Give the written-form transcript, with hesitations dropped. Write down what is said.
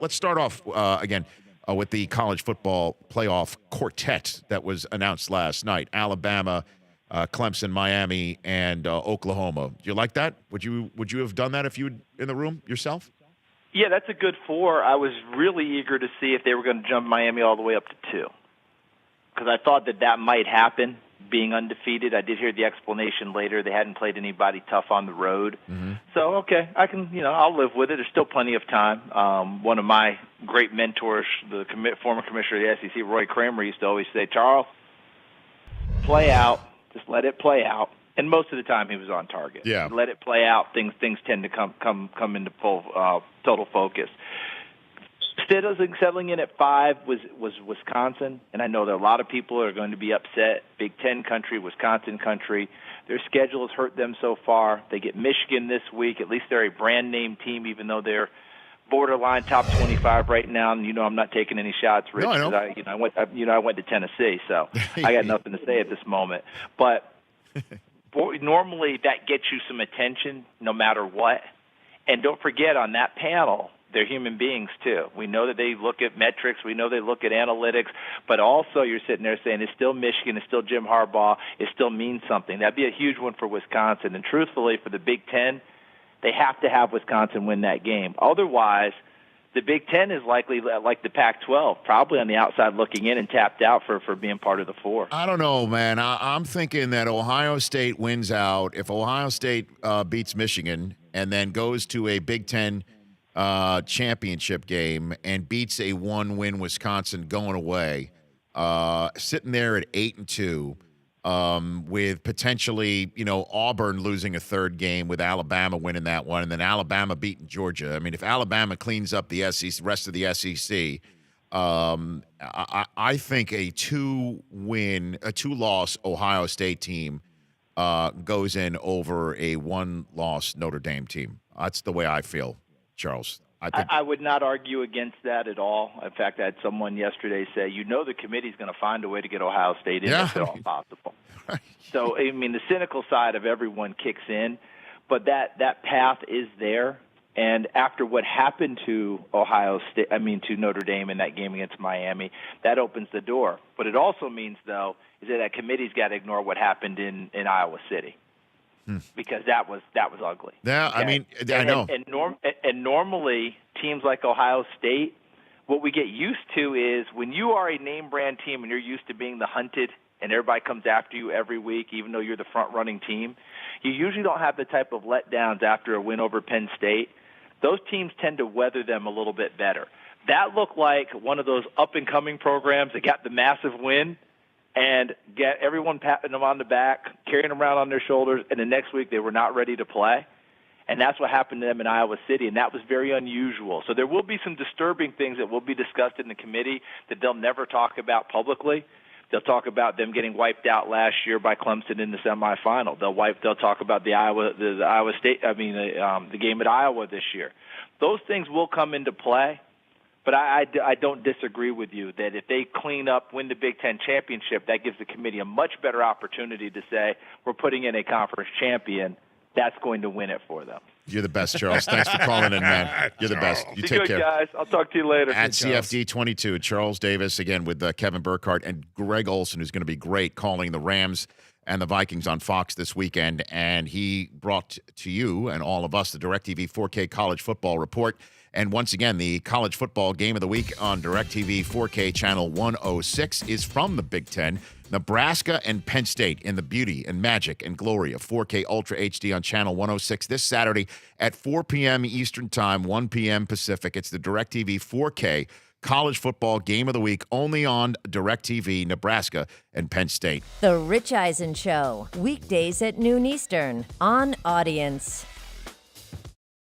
let's start off again with the college football playoff quartet that was announced last night. Alabama, Clemson, Miami, and Oklahoma. Do you like that? Would you have done that if you were in the room yourself? Yeah, that's a good 4. I was really eager to see if they were going to jump Miami all the way up to 2, because I thought that might happen, being undefeated. I did hear the explanation later. They hadn't played anybody tough on the road. Mm-hmm. So, okay, I can, I'll live with it. There's still plenty of time. One of my great mentors, the former commissioner of the SEC, Roy Kramer, used to always say, Charles, play out. Just let it play out. And most of the time he was on target. Yeah. Let it play out. Things tend to come into full total focus. Settling in at 5 was Wisconsin, and I know that a lot of people are going to be upset. Big Ten country, Wisconsin country. Their schedule has hurt them so far. They get Michigan this week. At least they're a brand name team, even though they're borderline top 25 right now. And I'm not taking any shots, Rich. No, I know. I went to Tennessee, so I got nothing to say at this moment. But normally that gets you some attention, no matter what. And don't forget, on that panel, they're human beings, too. We know that they look at metrics. We know they look at analytics. But also you're sitting there saying it's still Michigan, it's still Jim Harbaugh, it still means something. That'd be a huge one for Wisconsin. And truthfully, for the Big Ten, they have to have Wisconsin win that game. Otherwise, the Big Ten is likely, like the Pac-12, probably on the outside looking in and tapped out for being part of the 4. I don't know, man. I'm thinking that Ohio State wins out. If Ohio State beats Michigan and then goes to a Big Ten championship game and beats a 1-win Wisconsin going away, sitting there at 8-2, with potentially, Auburn losing a third game with Alabama winning that one, and then Alabama beating Georgia. I mean, if Alabama cleans up the rest of the SEC, I think a 2-loss Ohio State team goes in over a 1-loss Notre Dame team. That's the way I feel, Charles. I would not argue against that at all. In fact, I had someone yesterday say, the committee's going to find a way to get Ohio State in if at all possible. Right. So, the cynical side of everyone kicks in, but that path is there. And after what happened to to Notre Dame in that game against Miami, that opens the door. But it also means, though, is that committee's got to ignore what happened in Iowa City. Because that was ugly. Yeah, okay? I know. And normally teams like Ohio State, what we get used to is when you are a name brand team and you're used to being the hunted and everybody comes after you every week, even though you're the front running team, you usually don't have the type of letdowns after a win over Penn State. Those teams tend to weather them a little bit better. That looked like one of those up and coming programs that got the massive win and get everyone patting them on the back, carrying them around on their shoulders, and the next week they were not ready to play. And that's what happened to them in Iowa City, and that was very unusual. So there will be some disturbing things that will be discussed in the committee that they'll never talk about publicly. They'll talk about them getting wiped out last year by Clemson in the semifinal. They'll talk about the game at Iowa this year. Those things will come into play. But I don't disagree with you that if they win the Big Ten championship, that gives the committee a much better opportunity to say we're putting in a conference champion that's going to win it for them. You're the best, Charles. Thanks for calling in, man. You're the best. You take care. Guys. I'll talk to you later. At CFD22, Charles Davis, again, with Kevin Burkhardt and Greg Olson, who's going to be great calling the Rams and the Vikings on Fox this weekend. And he brought to you and all of us the DirecTV 4K College Football Report. And once again, the college football game of the week on DirecTV 4K Channel 106 is from the Big Ten. Nebraska and Penn State in the beauty and magic and glory of 4K Ultra HD on Channel 106 this Saturday at 4 p.m. Eastern Time, 1 p.m. Pacific. It's the DirecTV 4K College Football Game of the Week only on DirecTV, Nebraska and Penn State. The Rich Eisen Show, weekdays at noon Eastern on Audience.